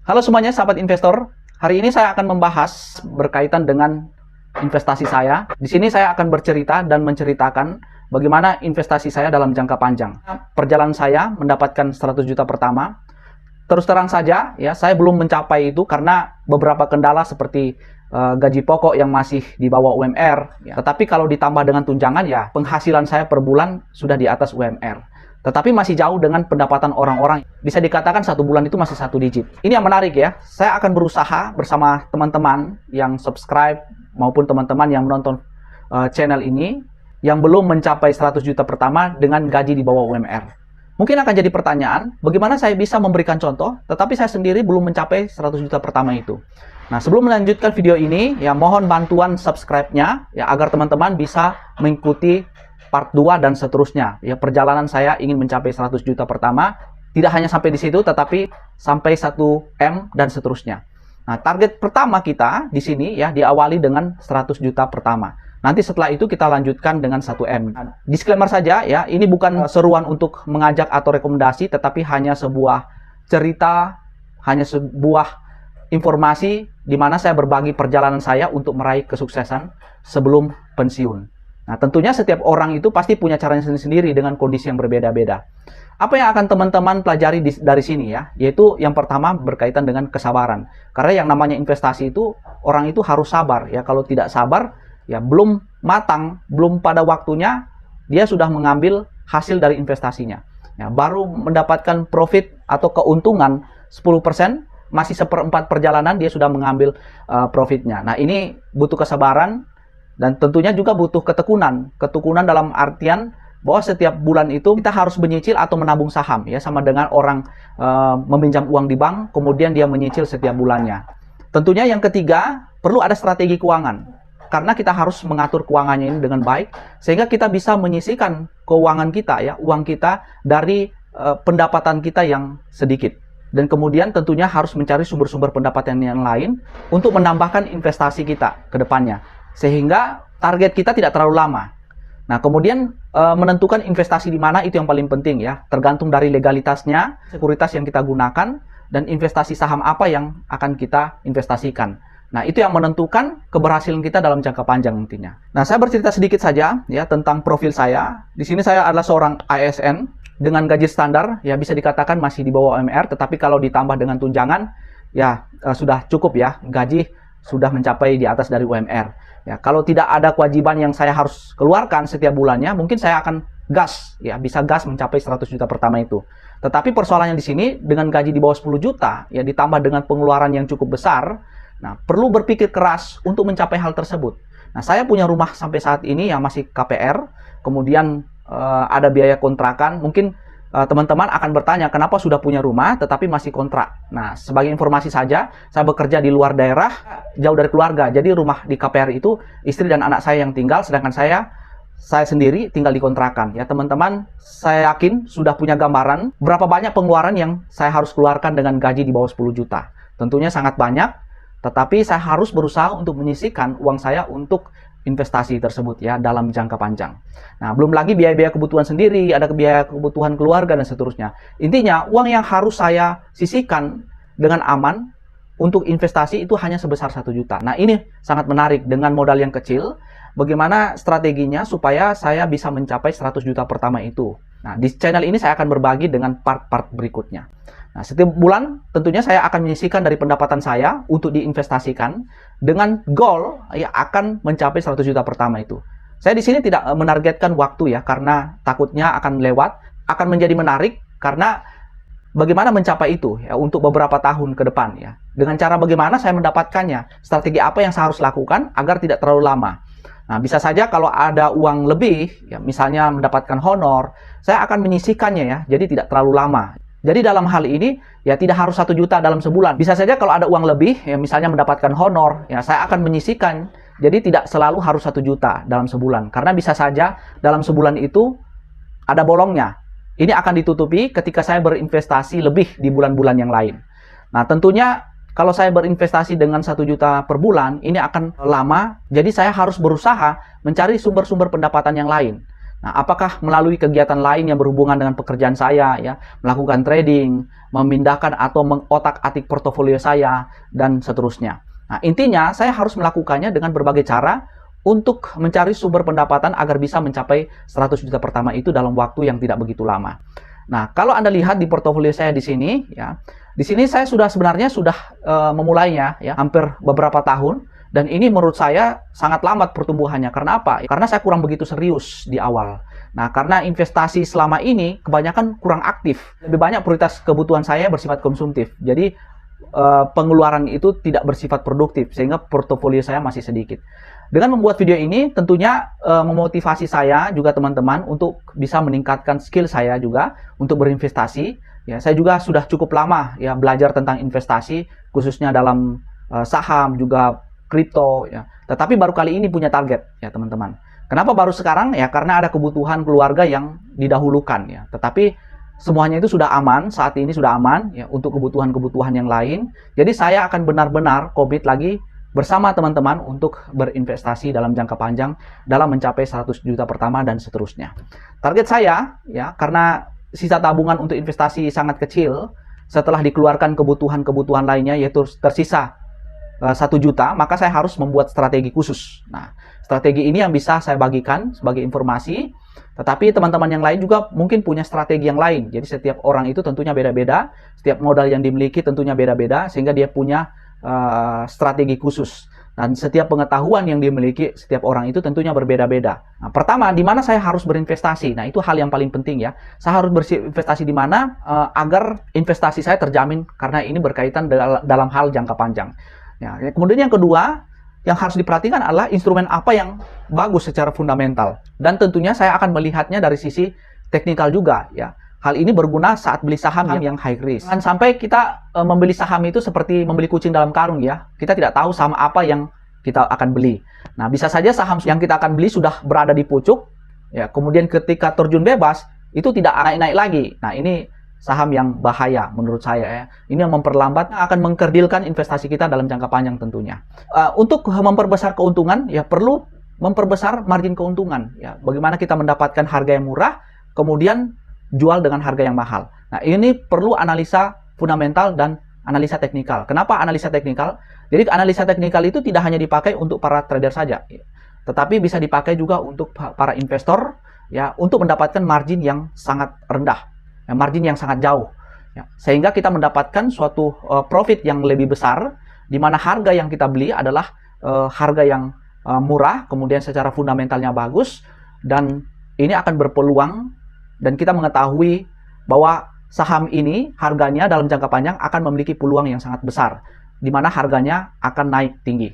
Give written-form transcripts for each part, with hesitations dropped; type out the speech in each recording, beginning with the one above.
Halo semuanya, sahabat investor. Hari ini saya akan membahas berkaitan dengan investasi saya. Di sini saya akan bercerita dan menceritakan bagaimana investasi saya dalam jangka panjang. Perjalanan saya mendapatkan 100 juta pertama. Terus terang saja, ya, saya belum mencapai itu karena beberapa kendala seperti gaji pokok yang masih di bawah UMR. Ya. Tetapi kalau ditambah dengan tunjangan, ya penghasilan saya per bulan sudah di atas UMR. Tetapi masih jauh dengan pendapatan orang-orang. Bisa dikatakan satu bulan itu masih 1 digit. Ini yang menarik ya. Saya akan berusaha bersama teman-teman yang subscribe maupun teman-teman yang menonton channel ini yang belum mencapai 100 juta pertama dengan gaji di bawah UMR. Mungkin akan jadi pertanyaan, bagaimana saya bisa memberikan contoh, tetapi saya sendiri belum mencapai 100 juta pertama itu. Nah, sebelum melanjutkan video ini, ya mohon bantuan subscribe-nya ya agar teman-teman bisa mengikuti part 2 dan seterusnya. Ya, perjalanan saya ingin mencapai 100 juta pertama, tidak hanya sampai di situ, tetapi sampai 1M dan seterusnya. Nah, target pertama kita di sini ya diawali dengan 100 juta pertama. Nanti setelah itu kita lanjutkan dengan 1M. Nah, disclaimer saja ya, ini bukan seruan untuk mengajak atau rekomendasi, tetapi hanya sebuah cerita, hanya sebuah informasi di mana saya berbagi perjalanan saya untuk meraih kesuksesan sebelum pensiun. Nah, tentunya setiap orang itu pasti punya caranya sendiri-sendiri dengan kondisi yang berbeda-beda. Apa yang akan teman-teman pelajari dari sini ya, yaitu yang pertama berkaitan dengan kesabaran. Karena yang namanya investasi itu, orang itu harus sabar ya. Kalau tidak sabar, ya belum matang, belum pada waktunya, dia sudah mengambil hasil dari investasinya. Ya, baru mendapatkan profit atau keuntungan 10%, masih seperempat perjalanan dia sudah mengambil profitnya. Nah, ini butuh kesabaran. Dan tentunya juga butuh ketekunan. Ketekunan dalam artian bahwa setiap bulan itu kita harus menyicil atau menabung saham ya, sama dengan orang meminjam uang di bank kemudian dia menyicil setiap bulannya. Tentunya yang ketiga, perlu ada strategi keuangan. Karena kita harus mengatur keuangannya ini dengan baik sehingga kita bisa menyisihkan keuangan kita ya, uang kita dari pendapatan kita yang sedikit. Dan kemudian tentunya harus mencari sumber-sumber pendapatan yang lain untuk menambahkan investasi kita ke depannya. Sehingga target kita tidak terlalu lama. Nah, kemudian menentukan investasi di mana itu yang paling penting ya. Tergantung dari legalitasnya, sekuritas yang kita gunakan, dan investasi saham apa yang akan kita investasikan. Nah, itu yang menentukan keberhasilan kita dalam jangka panjang nantinya. Nah, saya bercerita sedikit saja ya tentang profil saya. Di sini saya adalah seorang ASN dengan gaji standar, ya bisa dikatakan masih di bawah UMR, tetapi kalau ditambah dengan tunjangan, ya sudah cukup ya, gaji sudah mencapai di atas dari UMR. Ya, kalau tidak ada kewajiban yang saya harus keluarkan setiap bulannya, mungkin saya akan gas, ya bisa gas mencapai 100 juta pertama itu. Tetapi persoalannya di sini dengan gaji di bawah 10 juta, ya ditambah dengan pengeluaran yang cukup besar, nah perlu berpikir keras untuk mencapai hal tersebut. Nah, saya punya rumah sampai saat ini yang masih KPR, kemudian ada biaya kontrakan, mungkin teman-teman akan bertanya kenapa sudah punya rumah tetapi masih kontrak. Nah, sebagai informasi saja, saya bekerja di luar daerah, jauh dari keluarga. Jadi rumah di KPR itu istri dan anak saya yang tinggal, sedangkan saya sendiri tinggal di kontrakan. Ya, teman-teman, saya yakin sudah punya gambaran berapa banyak pengeluaran yang saya harus keluarkan dengan gaji di bawah 10 juta. Tentunya sangat banyak, tetapi saya harus berusaha untuk menyisihkan uang saya untuk investasi tersebut ya dalam jangka panjang. Nah, belum lagi biaya-biaya kebutuhan sendiri, ada biaya kebutuhan keluarga dan seterusnya. Intinya, uang yang harus saya sisihkan dengan aman untuk investasi itu hanya sebesar 1 juta. Nah, ini sangat menarik dengan modal yang kecil. Bagaimana strateginya supaya saya bisa mencapai 100 juta pertama itu. Nah, di channel ini saya akan berbagi dengan part-part berikutnya. Nah, setiap bulan tentunya saya akan menyisihkan dari pendapatan saya untuk diinvestasikan dengan goal ya akan mencapai 100 juta pertama itu. Saya di sini tidak menargetkan waktu ya karena takutnya akan lewat, akan menjadi menarik karena bagaimana mencapai itu ya untuk beberapa tahun ke depan ya. Dengan cara bagaimana saya mendapatkannya, strategi apa yang saya harus lakukan agar tidak terlalu lama. Nah, bisa saja kalau ada uang lebih ya misalnya mendapatkan honor, saya akan menyisihkannya ya, jadi tidak terlalu lama. Jadi dalam hal ini, ya tidak harus 1 juta dalam sebulan. Bisa saja kalau ada uang lebih, ya misalnya mendapatkan honor, ya saya akan menyisihkan. Jadi tidak selalu harus 1 juta dalam sebulan. Karena bisa saja dalam sebulan itu ada bolongnya. Ini akan ditutupi ketika saya berinvestasi lebih di bulan-bulan yang lain. Nah, tentunya kalau saya berinvestasi dengan 1 juta per bulan, ini akan lama. Jadi saya harus berusaha mencari sumber-sumber pendapatan yang lain. Nah, apakah melalui kegiatan lain yang berhubungan dengan pekerjaan saya, ya, melakukan trading, memindahkan atau mengotak-atik portofolio saya, dan seterusnya. Nah, intinya saya harus melakukannya dengan berbagai cara untuk mencari sumber pendapatan agar bisa mencapai 100 juta pertama itu dalam waktu yang tidak begitu lama. Nah, kalau Anda lihat di portofolio saya di sini, ya, di sini saya sebenarnya sudah memulainya, ya, hampir beberapa tahun. Dan ini menurut saya sangat lambat pertumbuhannya. Karena apa? Karena saya kurang begitu serius di awal. Nah, karena investasi selama ini kebanyakan kurang aktif. Lebih banyak prioritas kebutuhan saya bersifat konsumtif. Jadi pengeluaran itu tidak bersifat produktif, sehingga portofolio saya masih sedikit. Dengan membuat video ini tentunya memotivasi saya juga teman-teman untuk bisa meningkatkan skill saya juga untuk berinvestasi. Ya, saya juga sudah cukup lama ya belajar tentang investasi, khususnya dalam saham juga kripto ya. Tetapi baru kali ini punya target ya teman-teman. Kenapa baru sekarang? Ya karena ada kebutuhan keluarga yang didahulukan ya. Tetapi semuanya itu sudah aman, saat ini sudah aman ya untuk kebutuhan-kebutuhan yang lain. Jadi saya akan benar-benar komit lagi bersama teman-teman untuk berinvestasi dalam jangka panjang dalam mencapai 100 juta pertama dan seterusnya. Target saya ya karena sisa tabungan untuk investasi sangat kecil, setelah dikeluarkan kebutuhan-kebutuhan lainnya yaitu tersisa 1 juta, maka saya harus membuat strategi khusus. Nah, strategi ini yang bisa saya bagikan sebagai informasi, tetapi teman-teman yang lain juga mungkin punya strategi yang lain. Jadi setiap orang itu tentunya beda-beda, setiap modal yang dimiliki tentunya beda-beda, sehingga dia punya strategi khusus. Dan setiap pengetahuan yang dimiliki setiap orang itu tentunya berbeda-beda. Nah, pertama, di mana saya harus berinvestasi? Nah, itu hal yang paling penting ya. Saya harus berinvestasi di mana agar investasi saya terjamin, karena ini berkaitan dalam hal jangka panjang. Ya, kemudian yang kedua yang harus diperhatikan adalah instrumen apa yang bagus secara fundamental, dan tentunya saya akan melihatnya dari sisi teknikal juga ya. Hal ini berguna saat beli saham yang high risk. Jangan sampai kita membeli saham itu seperti membeli kucing dalam karung ya. Kita tidak tahu saham apa yang kita akan beli. Nah, bisa saja saham yang kita akan beli sudah berada di pucuk ya, kemudian ketika terjun bebas itu tidak naik-naik lagi. Nah, ini saham yang bahaya menurut saya ya. Ini yang memperlambat, akan mengkerdilkan investasi kita dalam jangka panjang tentunya. Untuk memperbesar keuntungan ya perlu memperbesar margin keuntungan ya. Bagaimana kita mendapatkan harga yang murah kemudian jual dengan harga yang mahal. Nah, ini perlu analisa fundamental dan analisa teknikal. Kenapa analisa teknikal? Jadi analisa teknikal itu tidak hanya dipakai untuk para trader saja ya, tetapi bisa dipakai juga untuk para investor ya, untuk mendapatkan margin yang sangat rendah. Margin yang sangat jauh ya, sehingga kita mendapatkan suatu profit yang lebih besar, di mana harga yang kita beli adalah harga yang murah, kemudian secara fundamentalnya bagus, dan ini akan berpeluang, dan kita mengetahui bahwa saham ini harganya dalam jangka panjang akan memiliki peluang yang sangat besar, di mana harganya akan naik tinggi.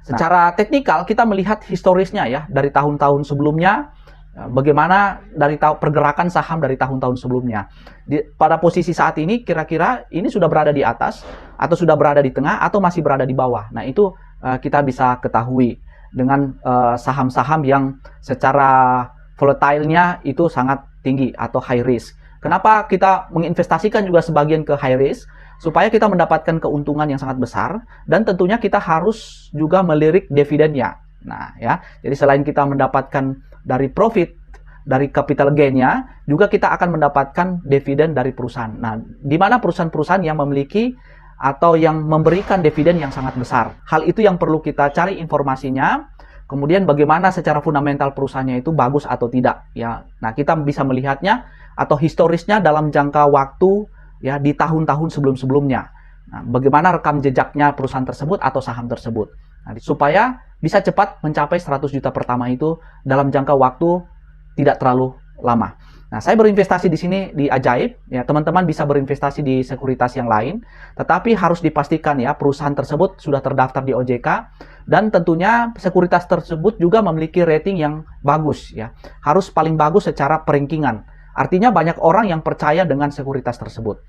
Secara teknikal kita melihat historisnya ya, dari tahun-tahun sebelumnya, bagaimana dari pergerakan saham dari tahun-tahun sebelumnya. Pada posisi saat ini kira-kira ini sudah berada di atas atau sudah berada di tengah atau masih berada di bawah. Nah, itu kita bisa ketahui dengan saham-saham yang secara volatile-nya itu sangat tinggi atau high risk. Kenapa kita menginvestasikan juga sebagian ke high risk? Supaya kita mendapatkan keuntungan yang sangat besar, dan tentunya kita harus juga melirik dividennya. Nah, ya. Jadi selain kita mendapatkan dari profit, dari capital gain-nya, juga kita akan mendapatkan dividen dari perusahaan. Nah, di mana perusahaan-perusahaan yang memiliki atau yang memberikan dividen yang sangat besar. Hal itu yang perlu kita cari informasinya. Kemudian bagaimana secara fundamental perusahaannya itu bagus atau tidak ya. Nah, kita bisa melihatnya atau historisnya dalam jangka waktu ya di tahun-tahun sebelum-sebelumnya. Nah, bagaimana rekam jejaknya perusahaan tersebut atau saham tersebut. Nah, supaya bisa cepat mencapai 100 juta pertama itu dalam jangka waktu tidak terlalu lama. Nah, saya berinvestasi di sini di Ajaib, ya teman-teman bisa berinvestasi di sekuritas yang lain, tetapi harus dipastikan ya perusahaan tersebut sudah terdaftar di OJK, dan tentunya sekuritas tersebut juga memiliki rating yang bagus ya. Harus paling bagus secara perankingan. Artinya banyak orang yang percaya dengan sekuritas tersebut.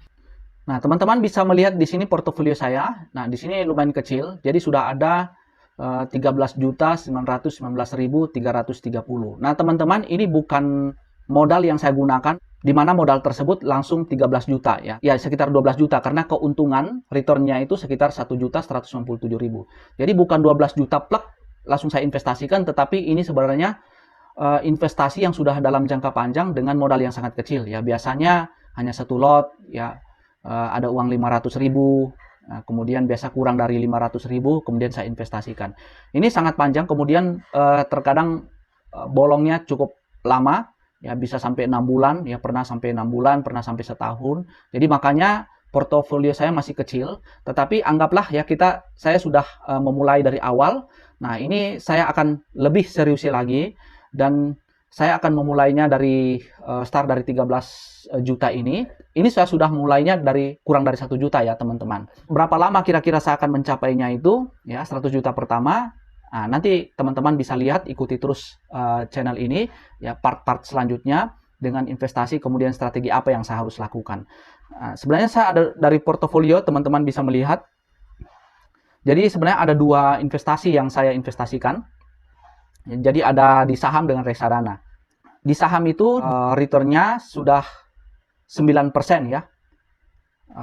Nah, teman-teman bisa melihat di sini portofolio saya. Nah, di sini lumayan kecil, jadi sudah ada 13.919.330. Nah, teman-teman, ini bukan modal yang saya gunakan, di mana modal tersebut langsung 13 juta ya. Ya, sekitar 12 juta karena keuntungan returnnya itu sekitar 1.197.000. Jadi bukan 12 juta plek langsung saya investasikan, tetapi ini sebenarnya investasi yang sudah dalam jangka panjang dengan modal yang sangat kecil ya. Biasanya hanya satu lot ya, ada uang 500.000. Nah, kemudian biasa kurang dari 500.000, kemudian saya investasikan. Ini sangat panjang, kemudian terkadang bolongnya cukup lama, ya bisa sampai 6 bulan, ya pernah sampai 6 bulan, pernah sampai setahun. Jadi makanya portofolio saya masih kecil, tetapi anggaplah ya saya sudah memulai dari awal. Nah, ini saya akan lebih serius lagi dan saya akan memulainya dari start dari 13 juta ini. Ini saya sudah mulainya dari kurang dari 1 juta ya, teman-teman. Berapa lama kira-kira saya akan mencapainya itu? Ya, 100 juta pertama. Nah, nanti teman-teman bisa lihat, ikuti terus channel ini ya, part-part selanjutnya dengan investasi, kemudian strategi apa yang saya harus lakukan. Nah, sebenarnya saya ada dari portofolio, teman-teman bisa melihat. Jadi sebenarnya ada 2 investasi yang saya investasikan. Jadi ada di saham dengan reksadana. Di saham itu returnnya sudah 9% ya.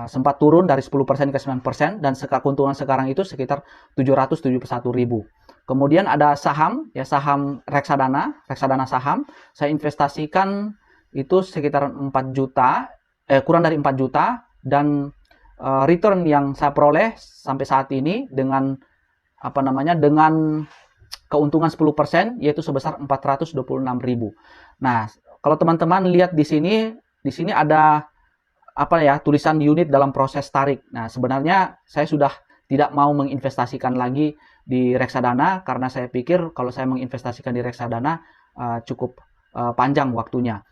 Sempat turun dari 10% ke 9% dan keuntungan sekarang itu sekitar 771.000. Kemudian ada saham ya, saham reksadana saham. Saya investasikan itu sekitar 4 juta, kurang dari 4 juta, dan return yang saya peroleh sampai saat ini dengan dengan keuntungan 10% yaitu sebesar 426.000. Nah, kalau teman-teman lihat di sini ada tulisan unit dalam proses tarik. Nah, sebenarnya saya sudah tidak mau menginvestasikan lagi di reksadana karena saya pikir kalau saya menginvestasikan di reksadana cukup panjang waktunya.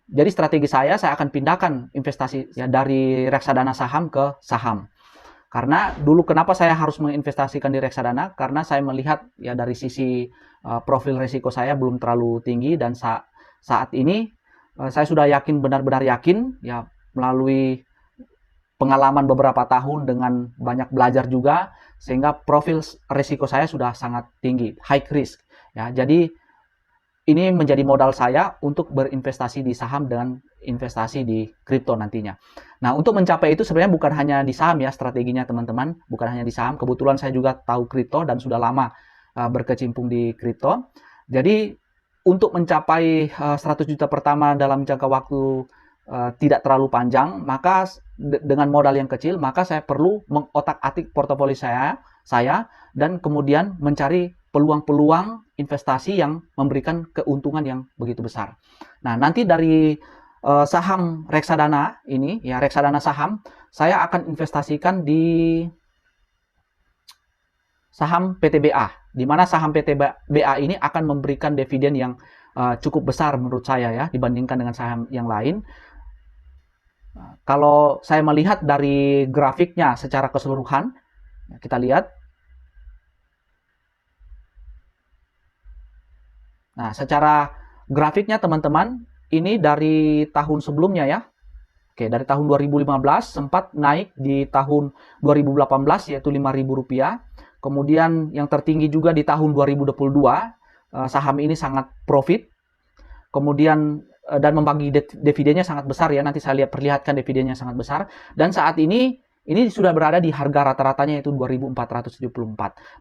Jadi strategi saya akan pindahkan investasi ya dari reksadana saham ke saham. Karena dulu kenapa saya harus menginvestasikan di reksadana? Karena saya melihat ya dari sisi profil risiko saya belum terlalu tinggi, dan saat ini saya sudah benar-benar yakin ya, melalui pengalaman beberapa tahun dengan banyak belajar juga, sehingga profil risiko saya sudah sangat tinggi, high risk ya. Jadi ini menjadi modal saya untuk berinvestasi di saham dan investasi di kripto nantinya. Nah, untuk mencapai itu sebenarnya bukan hanya di saham ya strateginya, teman-teman. Bukan hanya di saham. Kebetulan saya juga tahu kripto dan sudah lama berkecimpung di kripto. Jadi untuk mencapai 100 juta pertama dalam jangka waktu tidak terlalu panjang, maka dengan modal yang kecil, maka saya perlu mengotak-atik portofolio saya dan kemudian mencari peluang-peluang investasi yang memberikan keuntungan yang begitu besar. Nah, nanti dari saham reksadana ini, ya reksadana saham, saya akan investasikan di saham PTBA, di mana saham PTBA ini akan memberikan dividen yang cukup besar menurut saya ya, dibandingkan dengan saham yang lain. Kalau saya melihat dari grafiknya secara keseluruhan, kita lihat. Nah, secara grafiknya teman-teman, ini dari tahun sebelumnya ya. Oke, dari tahun 2015 sempat naik di tahun 2018 yaitu Rp5.000. Kemudian yang tertinggi juga di tahun 2022, saham ini sangat profit. Kemudian dan membagi dividennya sangat besar ya, nanti saya perlihatkan dividennya sangat besar. Dan saat ini sudah berada di harga rata-ratanya itu 2.474.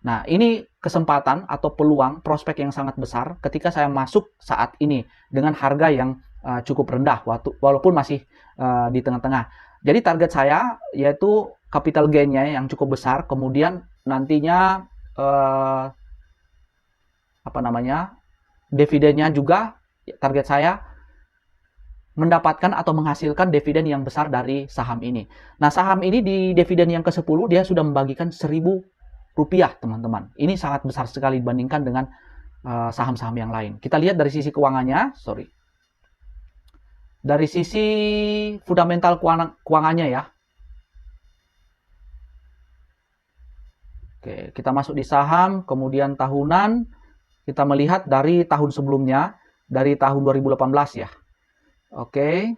Nah, ini kesempatan atau peluang prospek yang sangat besar ketika saya masuk saat ini dengan harga yang cukup rendah, walaupun masih di tengah-tengah. Jadi target saya yaitu capital gain-nya yang cukup besar, kemudian nantinya dividennya juga target saya mendapatkan atau menghasilkan dividen yang besar dari saham ini. Nah, saham ini di dividen yang ke-10 dia sudah membagikan Rp1.000, teman-teman. Ini sangat besar sekali dibandingkan dengan saham-saham yang lain. Kita lihat dari sisi keuangannya, dari sisi fundamental keuangannya ya. Oke, kita masuk di saham, kemudian tahunan, kita melihat dari tahun sebelumnya, dari tahun 2018 ya. Oke,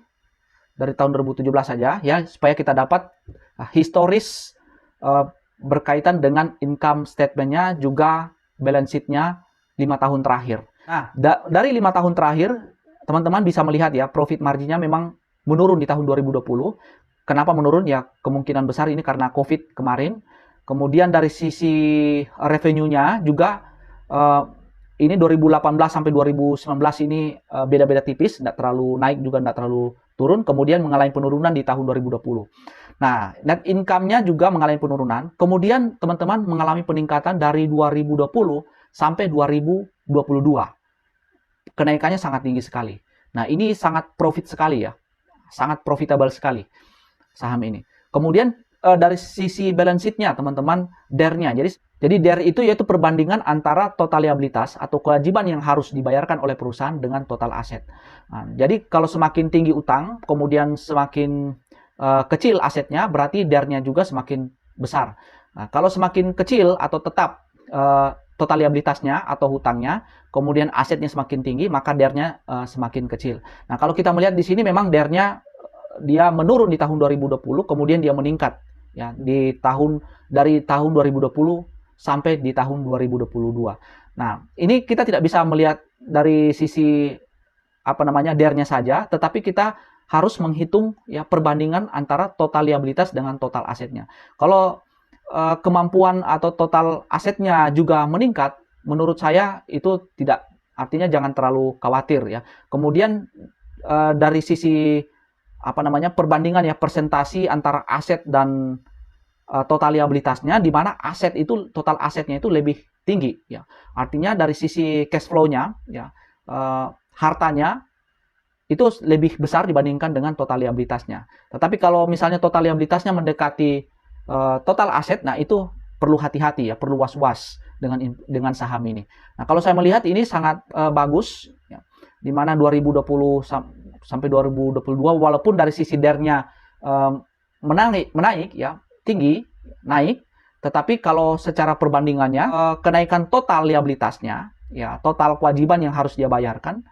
dari tahun 2017 saja ya, supaya kita dapat historis berkaitan dengan income statement-nya, juga balance sheet-nya 5 tahun terakhir. Nah, dari 5 tahun terakhir, teman-teman bisa melihat ya, profit marginnya memang menurun di tahun 2020. Kenapa menurun? Ya, kemungkinan besar ini karena COVID kemarin. Kemudian dari sisi revenue-nya juga ini 2018 sampai 2019 ini beda-beda tipis, tidak terlalu naik juga tidak terlalu turun, kemudian mengalami penurunan di tahun 2020. Nah, net income-nya juga mengalami penurunan, kemudian teman-teman mengalami peningkatan dari 2020 sampai 2022. Kenaikannya sangat tinggi sekali. Nah, ini sangat profit sekali ya, sangat profitable sekali saham ini. Kemudian dari sisi balance sheet-nya teman-teman, DER-nya. Jadi DER itu yaitu perbandingan antara total liabilitas atau kewajiban yang harus dibayarkan oleh perusahaan dengan total aset. Nah, jadi kalau semakin tinggi utang, kemudian semakin kecil asetnya, berarti DER-nya juga semakin besar. Nah, kalau semakin kecil atau tetap total liabilitasnya atau hutangnya, kemudian asetnya semakin tinggi, maka DER-nya semakin kecil. Nah, kalau kita melihat di sini memang DER-nya dia menurun di tahun 2020, kemudian dia meningkat ya dari tahun 2020 sampai di tahun 2022. Nah, ini kita tidak bisa melihat dari sisi DER-nya saja, tetapi kita harus menghitung ya perbandingan antara total liabilitas dengan total asetnya. Kalau kemampuan atau total asetnya juga meningkat, menurut saya itu tidak, artinya jangan terlalu khawatir ya. Kemudian dari sisi perbandingan ya persentasi antara aset dan total liabilitasnya, di mana aset itu total asetnya itu lebih tinggi ya. Artinya dari sisi cash flow-nya ya, hartanya itu lebih besar dibandingkan dengan total liabilitasnya. Tetapi kalau misalnya total liabilitasnya mendekati total aset, nah itu perlu hati-hati ya, perlu was-was dengan saham ini. Nah, kalau saya melihat ini sangat bagus ya, di mana 2020 sampai 2022 walaupun dari sisi DER-nya menaik ya, tinggi, naik, tetapi kalau secara perbandingannya kenaikan total liabilitasnya ya, total kewajiban yang harus dia bayarkan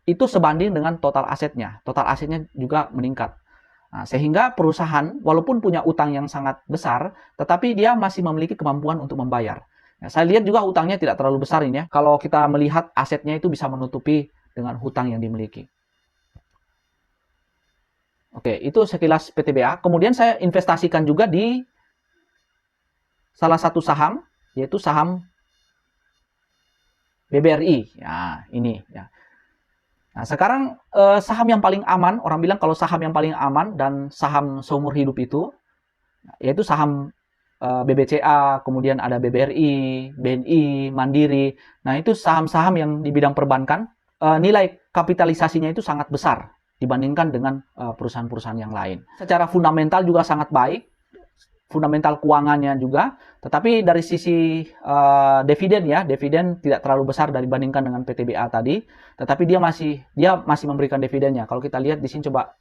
itu sebanding dengan total asetnya. Total asetnya juga meningkat. Nah, sehingga perusahaan walaupun punya utang yang sangat besar, tetapi dia masih memiliki kemampuan untuk membayar. Nah, saya lihat juga utangnya tidak terlalu besar ini ya. Kalau kita melihat asetnya itu bisa menutupi dengan hutang yang dimiliki. Oke, itu sekilas PTBA. Kemudian saya investasikan juga di salah satu saham, yaitu saham BBRI. Ya, ini ya. Nah, sekarang saham yang paling aman, orang bilang kalau saham yang paling aman dan saham seumur hidup itu, yaitu saham BBCA, kemudian ada BBRI, BNI, Mandiri. Nah, itu saham-saham yang di bidang perbankan, nilai kapitalisasinya itu sangat besar dibandingkan dengan perusahaan-perusahaan yang lain. Secara fundamental juga sangat baik, fundamental keuangannya juga, tetapi dari sisi dividen ya, dividen tidak terlalu besar dibandingkan dengan PTBA tadi, tetapi dia masih memberikan dividennya. Kalau kita lihat di sini coba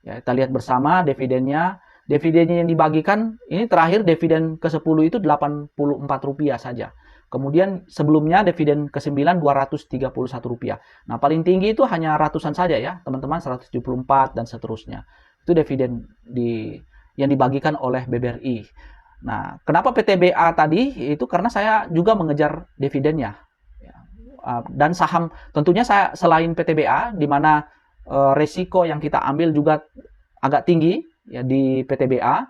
ya, kita lihat bersama dividennya yang dibagikan, ini terakhir dividen ke-10 itu Rp84 saja. Kemudian sebelumnya dividen ke-9 Rp231. Nah, paling tinggi itu hanya ratusan saja ya, teman-teman, 174 dan seterusnya. Itu dividen yang dibagikan oleh BBRI. Nah, kenapa PTBA tadi? Itu karena saya juga mengejar dividennya. Dan saham, tentunya saya selain PTBA, di mana resiko yang kita ambil juga agak tinggi ya di PTBA.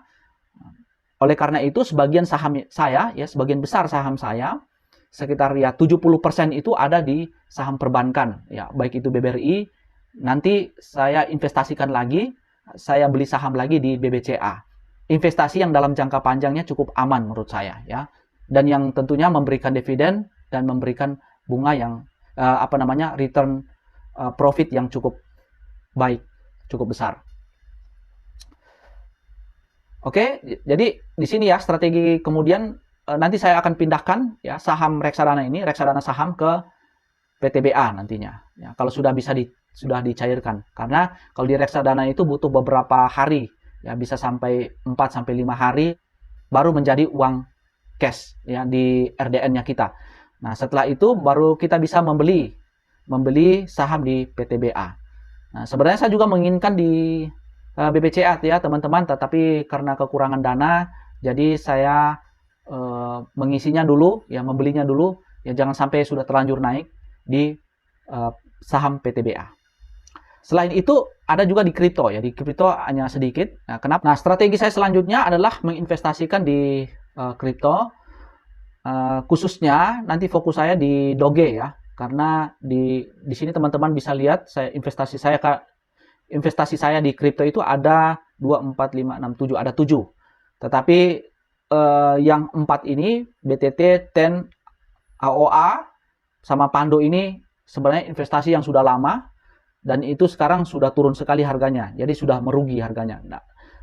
Oleh karena itu, sebagian saham saya, ya sebagian besar saham saya, sekitar ya 70% itu ada di saham perbankan. Ya, baik itu BBRI, nanti saya investasikan lagi, saya beli saham lagi di BBCA. Investasi yang dalam jangka panjangnya cukup aman menurut saya ya. Dan yang tentunya memberikan dividen dan memberikan bunga yang return profit yang cukup baik, cukup besar. Oke, jadi di sini ya strategi. Kemudian nanti saya akan pindahkan ya saham reksadana ini, reksadana saham ke PTBA nantinya. Ya, kalau sudah bisa sudah dicairkan. Karena kalau di reksadana itu butuh beberapa hari, ya bisa sampai 4 sampai 5 hari baru menjadi uang cash ya di RDN-nya kita. Nah, setelah itu baru kita bisa membeli saham di PTBA. Nah, sebenarnya saya juga menginginkan di BBCA ya, teman-teman, tetapi karena kekurangan dana, jadi saya mengisinya dulu, ya membelinya dulu, ya jangan sampai sudah terlanjur naik di saham PTBA. Selain itu ada juga di kripto ya, di kripto hanya sedikit. Nah, kenapa? Nah, strategi saya selanjutnya adalah menginvestasikan di kripto. khususnya nanti fokus saya di Doge ya, karena di sini teman-teman bisa lihat investasi saya di kripto itu ada 2, 4, 5, 6, 7, ada 7. Tetapi yang 4 ini BTT, TEN, AOA sama Pando ini sebenarnya investasi yang sudah lama dan itu sekarang sudah turun sekali harganya. Jadi sudah merugi harganya.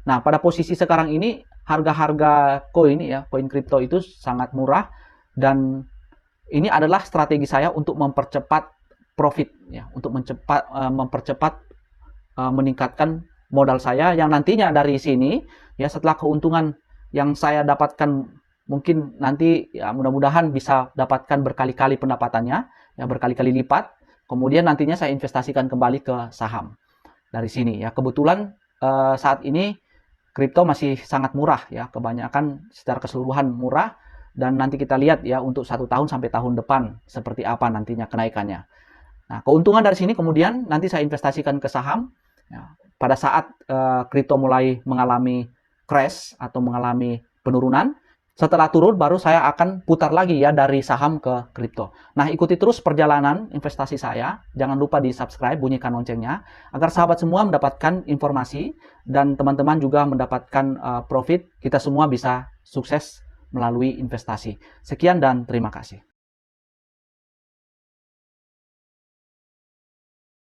Nah, pada posisi sekarang ini harga-harga koin ya, koin kripto itu sangat murah dan ini adalah strategi saya untuk mempercepat profit ya, untuk mempercepat meningkatkan modal saya yang nantinya dari sini ya, setelah keuntungan yang saya dapatkan mungkin nanti ya mudah-mudahan bisa dapatkan berkali-kali pendapatannya ya, berkali-kali lipat. Kemudian nantinya saya investasikan kembali ke saham dari sini ya. Kebetulan saat ini kripto masih sangat murah ya, kebanyakan secara keseluruhan murah, dan nanti kita lihat ya untuk 1 tahun sampai tahun depan seperti apa nantinya kenaikannya. Nah, keuntungan dari sini kemudian nanti saya investasikan ke saham ya, pada saat kripto mulai mengalami crash atau mengalami penurunan. Setelah turun baru saya akan putar lagi ya dari saham ke kripto. Nah, ikuti terus perjalanan investasi saya. Jangan lupa di subscribe, bunyikan loncengnya agar sahabat semua mendapatkan informasi dan teman-teman juga mendapatkan profit. Kita semua bisa sukses melalui investasi. Sekian dan terima kasih.